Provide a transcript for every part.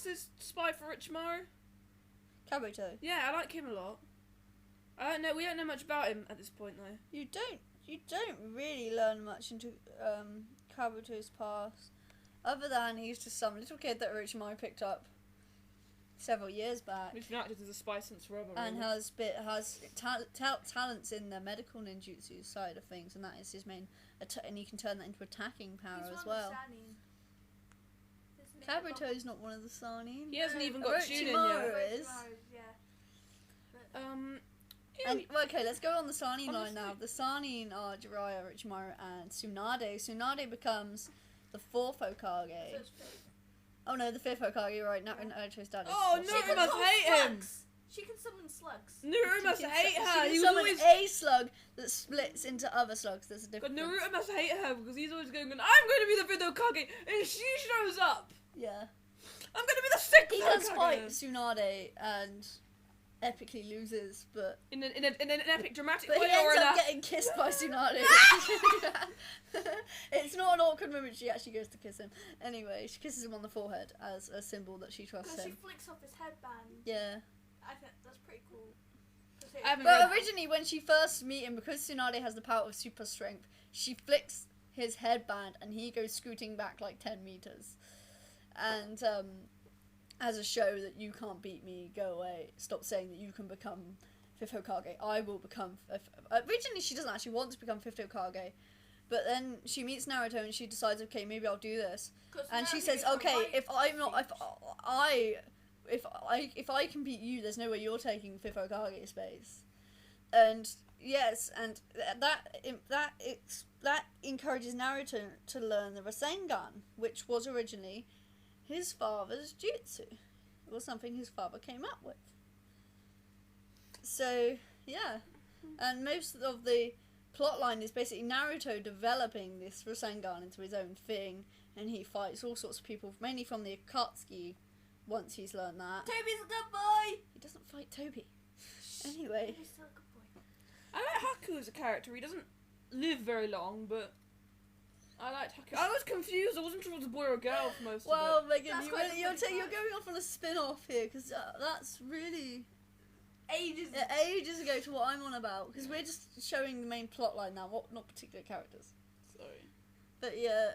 this spy for Orochimaru? Kabuto. Yeah, I like him a lot. I don't know. We don't know much about him at this point, though. You don't really learn much into Kabuto's past, other than he's just some little kid that Orochimaru picked up several years back. He's been acted as a spy since forever. And really. has talents in the medical ninjutsu side of things, and that is his main. And he can turn that into attacking power as well. Kabuto's not one of the Sannin. He hasn't even got Chunin yet. Orochimaru is. And, okay, let's go on the Sannin line now. The Sannin are Jiraiya, Orochimaru, and Tsunade. Tsunade becomes the 4th Hokage. Oh no, the 5th Hokage, right? Naruto's dad is. Oh, Naruto must hate him! She can summon slugs. Naruto must hate her! He summons a slug that splits into other slugs. There's a But difference. Naruto must hate her because he's always going, I'm going to be the 5th Hokage, and she shows up! Yeah. I'm going to be the 6th He Hokage! does fight Tsunade and epically loses, but In an epic dramatic he way, or ends in up a... getting kissed by Tsunade. It's not an awkward moment. She actually goes to kiss him. Anyway, she kisses him on the forehead as a symbol that she trusts Because she him. flicks off his headband. Yeah. I think that's pretty cool. But originally, when she first meet him, because Tsunade has the power of super strength, she flicks his headband and he goes scooting back like 10 meters. And as a show that you can't beat me, go away, stop saying that you can become 5th Hokage, I will become... Originally, she doesn't actually want to become 5th Hokage, but then she meets Naruto and she decides, okay, maybe I'll do this. And she says, okay, if I can beat you, there's no way you're taking 5th Hokage space. And yes, and that encourages Naruto to learn the Rasengan, which was originally his father's jutsu. It was something his father came up with. So yeah, and most of the plotline is basically Naruto developing this Rasengan into his own thing, and he fights all sorts of people, mainly from the Akatsuki. Once he's learned that, Toby's a good boy. he doesn't fight Toby. Anyway, He's still a good boy. I like Haku as a character. He doesn't live very long, but I liked Haku. I was confused. I wasn't sure if it was a boy or a girl for most well, of it. Megan, That's you quite really, a funny you're going off on a spin-off here, because that's really Ages. ages ago to what I'm on about. Because we're just showing the main plot line now, not particular characters. Sorry. But yeah,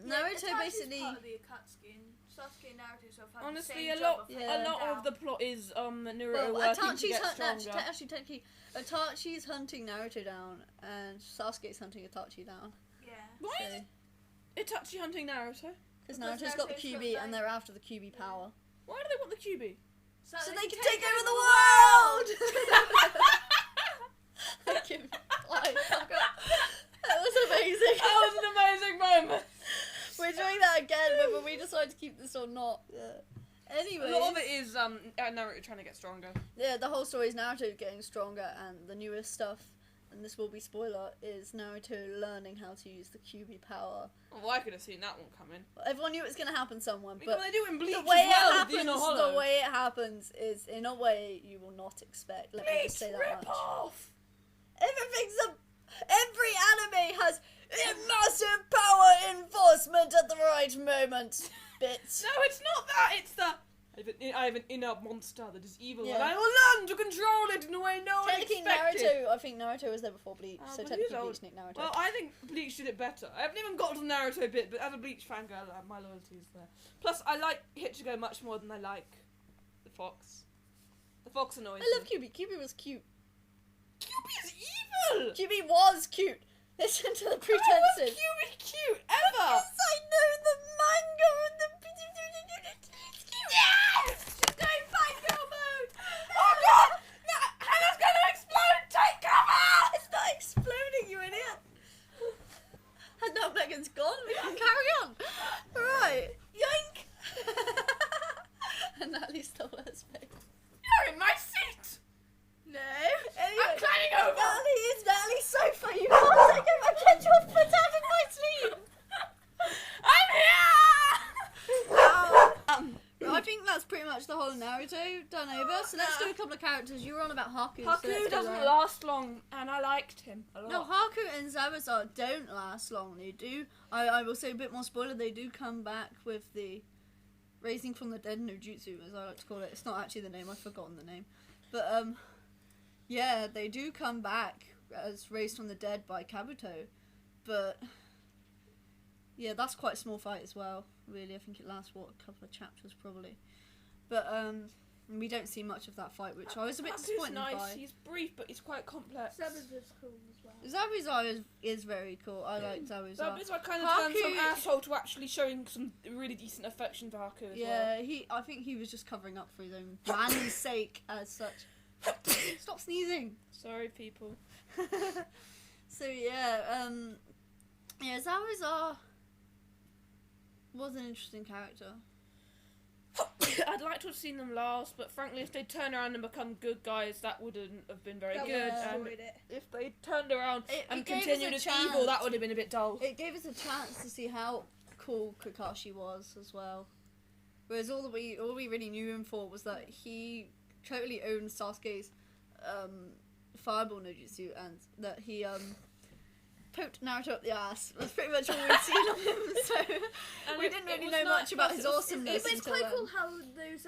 Naruto Itachi's basically. part of the Akatsuki, and Sasuke and Naruto sort of have Honestly, the a same lot, job of Yeah. a hunting lot down. of the plot is Naruto Well, working to get stronger. technically, Itachi's hunting Naruto down, and Sasuke's hunting Itachi down. Yeah. Why So, is Itachi hunting Naruto? because Because Naruto's got the Naruto's QB, got and they're after the QB power. Why do they want the QB? So they can take over the world! That was amazing. That was an amazing moment. We're doing that again, whether we decide to keep this or not. Yeah. Anyway, A lot of it is Naruto trying to get stronger. yeah, the whole story is Naruto getting stronger, and the newest stuff, and this will be spoiler, is Naruto learning how to use the QB power. Oh, I could have seen that one coming. Everyone knew it was going to happen somewhere, Because but they do it in Bleach the way as well, it with happens, the inner hollow. the way it happens is in a way you will not expect. Let me just say that rip much. off. Every anime has massive power enforcement at the right moment. Bits. No, it's not that. It's the I have an inner monster that is evil, Yeah. and I will learn to control it in a way no one Technically, expected. Naruto. I think Naruto was there before Bleach, so but he technically was Bleach nicked Naruto. Well, I think Bleach did it better. I haven't even got to the Naruto bit, but as a Bleach fangirl, my loyalty is there. Plus, I like Ichigo much more than I like the Fox. The Fox annoys I love me. QB. QB was cute. QB is evil! QB was cute. Listen to the How was pretenses. QB cute ever? Because I know the manga and the. Yes! She's going fangirl mode! Oh god! No, Hannah's gonna explode! Take cover! It's not exploding, you idiot. And now Megan's gone. We can carry on. Right. Yoink. And Natalie stole her space. You're in my seat! No. Anyway, I'm climbing over! Natalie's sofa. You can't take over. Get your foot out of my sleeve. I'm here! I think that's pretty much the whole Naruto done over. So let's do a couple of characters. You were on about Haku. So let's Haku go doesn't there. last long, and I liked him a lot. No, Haku and Zabuza don't last long. They do. I will say a bit more spoiler. They do come back with the Raising from the Dead no Jutsu, as I like to call it. It's not actually the name, I've forgotten the name. But, yeah, they do come back as Raised from the Dead by Kabuto. But, yeah, that's quite a small fight as well, really. I think it lasts, a couple of chapters, probably. But, we don't see much of that fight, which I was a bit disappointed nice. by. He's brief, but he's quite complex. Zabuza's cool as well. Zabuza is very cool. I like Zabuza. Zabuza kind of turned from asshole to actually showing some really decent affection for Haku as well. Yeah, I think he was just covering up for his own manly sake as such. Stop sneezing. Sorry, people. So yeah, Zabuza was an interesting character. I'd like to have seen them last, but frankly, if they turn around and become good guys, that wouldn't have been very good. And if they turned around and continued as evil, that would have been a bit dull. It gave us a chance to see how cool Kakashi was as well. Whereas all we really knew him for was that he totally owned Sasuke's fireball no jutsu, and that he poked Naruto up the ass. Was pretty much all we'd seen of him. So we didn't really know much about his awesomeness. It's quite cool how those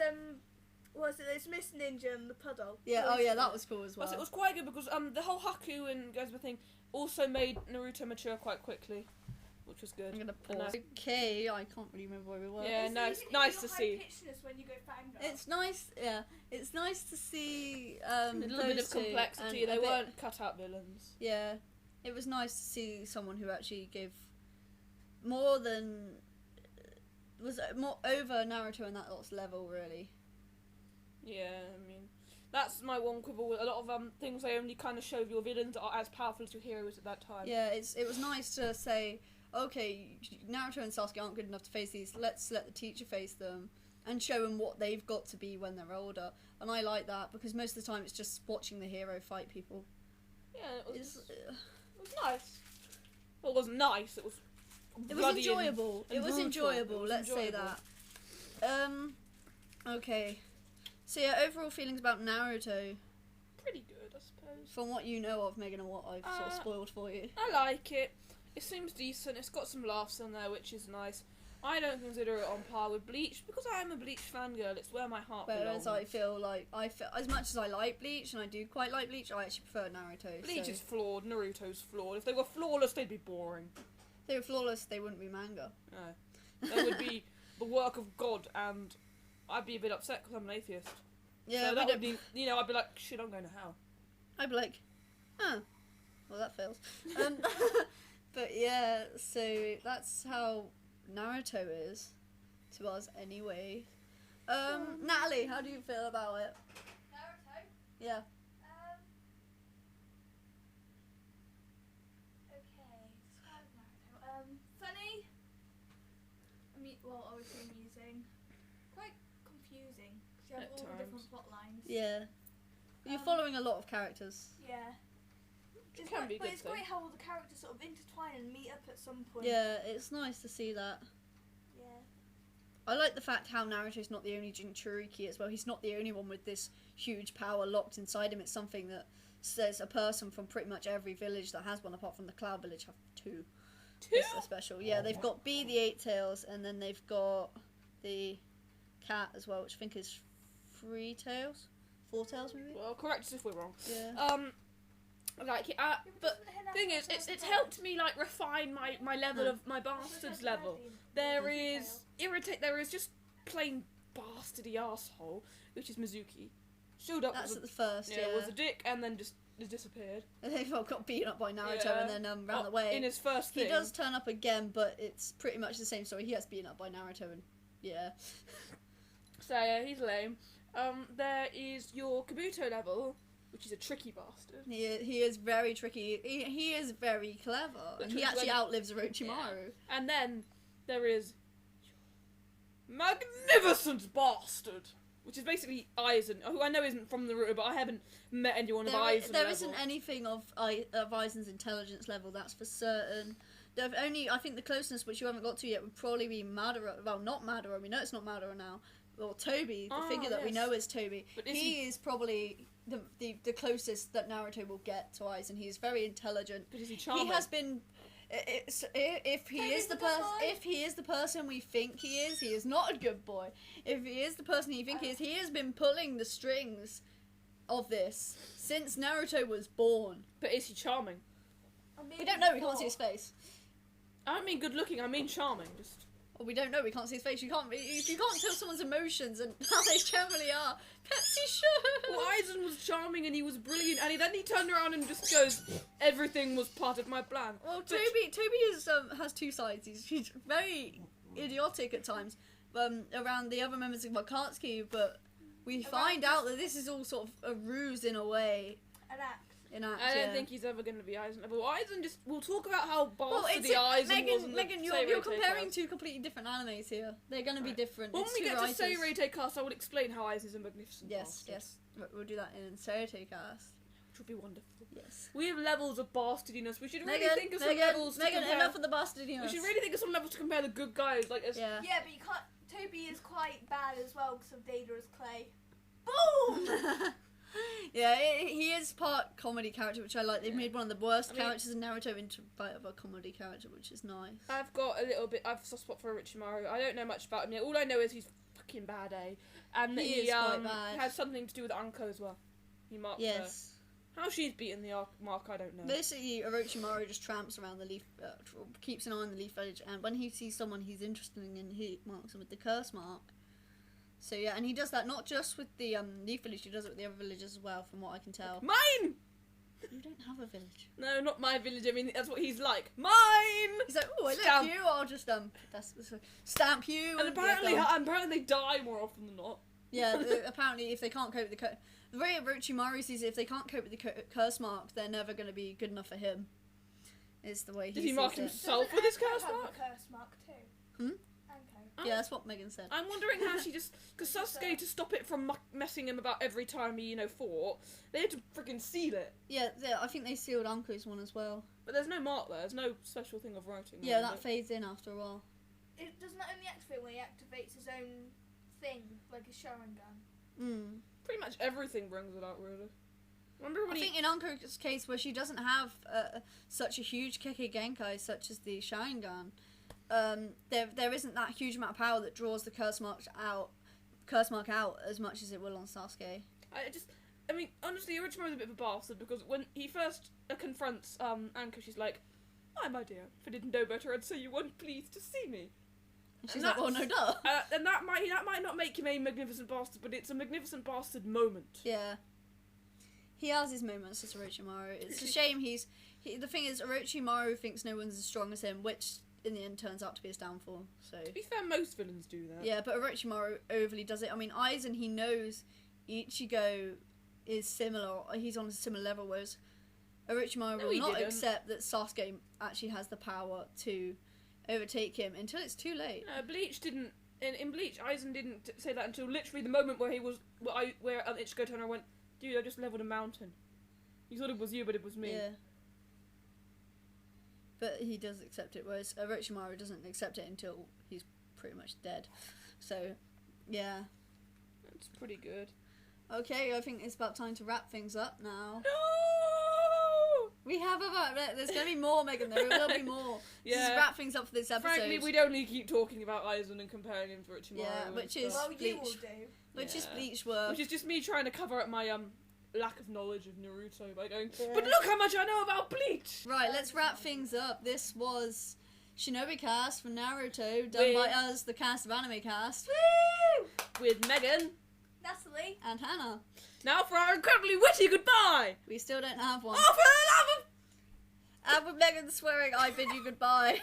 those Mist Ninja and the puddle. Yeah, oh yeah, that was cool as well. Plus, it was quite good because the whole Haku and Gozma thing also made Naruto mature quite quickly, which was good. I'm gonna pause. Okay, I can't really remember where we were. Yeah, nice to see. When you go It's nice, yeah. It's nice to see a little bit of complexity. They weren't cut out villains. Yeah, it was nice to see someone who actually gave more than was more over Naruto in that level, really. Yeah, I mean, that's my one quibble with a lot of things. They only kind of show your villains are as powerful as your heroes at that time. Yeah, it was nice to say, okay, Naruto and Sasuke aren't good enough to face these. Let's let the teacher face them and show them what they've got to be when they're older. And I like that because most of the time it's just watching the hero fight people. Yeah, it was nice. Well, it wasn't nice. It was enjoyable. It was enjoyable. Let's say that. Okay. So yeah, overall feelings about Naruto. Pretty good, I suppose. From what you know of, Megan, and what I've sort of spoiled for you. I like it. It seems decent. It's got some laughs in there, which is nice. I don't consider it on par with Bleach because I am a Bleach fangirl. It's where my heart belongs. Whereas I feel as much as I like Bleach, and I do quite like Bleach, I actually prefer Naruto. Bleach is flawed. Naruto's flawed. If they were flawless, they'd be boring. If they were flawless, they wouldn't be manga. No. They would be the work of God, and I'd be a bit upset because I'm an atheist. Yeah, so that would be, I'd be like, shit, I'm going to hell. I'd be like, well, that fails. But yeah, so that's how Naruto is to us anyway. Natalie, how do you feel about it? Naruto? Yeah. Okay, describe Naruto. Funny. Obviously amusing. Quite confusing because you have all the different plot lines. Yeah. You're following a lot of characters. Yeah. It can be good. But it's great how all the characters sort of intertwine and meet up at some point. Yeah, it's nice to see that. Yeah. I like the fact how Naruto's not the only Jinchuriki as well. He's not the only one with this huge power locked inside him. It's something that says a person from pretty much every village that has one, apart from the Cloud Village, have two. It's a special. Yeah, they've got B the Eight Tails, and then they've got the cat as well, which I think is 3 tails, 4 tails maybe. Well, correct us if we're wrong. Yeah. Like it, but thing is, it's helped me like refine my level of my bastards level. There is just plain bastardy asshole, which is Mizuki. Showed up. That's at the first. Yeah, was a dick and then just disappeared. And they got beaten up by Naruto and then ran away. In his first thing. He does turn up again, but it's pretty much the same story. He gets beaten up by Naruto and yeah. So yeah, he's lame. There is your Kabuto level, which is a tricky bastard. He is very tricky. He is very clever. And he actually outlives Orochimaru. Yeah. And then there is magnificent bastard, which is basically Aizen, who I know isn't from Naruto, but I haven't met anyone of Aizen There level. isn't anything of Aizen's intelligence level, that's for certain. I think the closest which you haven't got to yet would probably be Madara. Well, not Madara. We know it's not Madara now. Or Toby, the figure that we know is Toby. But he is probably the closest that Naruto will get to Aizen. He is very intelligent. But is he charming? He has been... If he is the person we think he is not a good boy. If he is the person you think he has been pulling the strings of this since Naruto was born. But is he charming? We don't know. We can't see his face. I don't mean good looking. I mean charming. Just. Well, we don't know. We can't see his face. You can't tell someone's emotions and how they generally are. Pepsi should. Well, Aizen was charming and he was brilliant, and then he turned around and just goes, "Everything was part of my plan." Well, Toby has two sides. He's very idiotic at times around the other members of Akatsuki, but we find out that this is all sort of a ruse in a way. An act. I don't think he's ever going to be Aizen. Well, Aizen just... We'll talk about how bastard the Aizen was. Megan, you're comparing two completely different animes here. They're going to be different. When we get to Seirei Cast, I will explain how Aizen is a magnificent bastard. Yes. We'll do that in Seirei Cast. Which would be wonderful. Yes. We have levels of bastardiness. We should really think of some levels to compare... enough of the bastardiness. We should really think of some levels to compare the good guys. Yeah, but you can't... Toby is quite bad as well because of Data's clay. Boom! Yeah, he is part comedy character, which I like. They've made one of the worst characters in Naruto into a comedy character, which is nice. I've got a little bit... I've a soft spot for Orochimaru. I don't know much about him yet. All I know is he's fucking bad, eh? And that he quite bad. has something to do with Anko as well. He marks her. How she's beaten the mark, I don't know. Basically, Orochimaru just tramps around the leaf... keeps an eye on the leaf village, and when he sees someone he's interested in, he marks them with the curse mark. So yeah, and he does that not just with the Leaf Village, he does it with the other villages as well, from what I can tell. Mine! You don't have a village. No, not my village, I mean, that's what he's like. Mine! He's like, oh, I like you, I'll just, stamp you. And apparently they die more often than not. Yeah, apparently if they can't cope with the way Orochimaru sees it, if they can't cope with the curse mark, they're never going to be good enough for him. Is the way he sees it. Did he mark himself with his curse mark? Curse mark too. Yeah, that's what Megan said. I'm wondering how she just... Because Sasuke, to stop it from messing him about every time he, fought, they had to freaking seal it. Yeah, I think they sealed Anko's one as well. But there's no mark there. There's no special thing of writing. Yeah, that fades in after a while. It does not only activate when he activates his own thing, like his Sharingan. Pretty much everything brings it out, really. I think in Anko's case, where she doesn't have such a huge Kekkei Genkai, such as the Sharingan, there isn't that huge amount of power that draws the curse mark out as much as it will on Sasuke. I mean, honestly, Orochimaru's a bit of a bastard because when he first confronts Anko, she's like, "Why, my dear, if I didn't know better, I'd say you weren't pleased to see me." And she's like, "Oh no, duh." And that might not make him a magnificent bastard, but it's a magnificent bastard moment. Yeah. He has his moments as Orochimaru. It's a shame the thing is, Orochimaru thinks no one's as strong as him, which in the end turns out to be his downfall. So to be fair, most villains do that. Yeah, but Orochimaru overly does it. I mean, Aizen, he knows Ichigo is similar. He's on a similar level, whereas Orochimaru will not accept that Sasuke actually has the power to overtake him until it's too late. No, Bleach didn't. In Bleach, Aizen didn't say that until literally the moment where where Ichigo turned around and went, "Dude, I just leveled a mountain. You thought it was you, but it was me." Yeah. But he does accept it, whereas Orochimaru doesn't accept it until he's pretty much dead. So, yeah. That's pretty good. Okay, I think it's about time to wrap things up now. No! We have there's going to be more, Megan, there will be more. Yeah. Just wrap things up for this episode. Frankly, we'd only keep talking about Aizen and comparing him to Orochimaru. Yeah, which is Bleach. Which is Bleach work. Which is just me trying to cover up my lack of knowledge of Naruto by going, but look how much I know about Bleach! Right, let's wrap things up. This was Shinobi Cast for Naruto, done by us, the cast of Anime Cast. Woo! With Megan, Natalie, and Hannah. Now for our incredibly witty goodbye! We still don't have one. Oh, for the love of... And with Megan swearing, I bid you goodbye.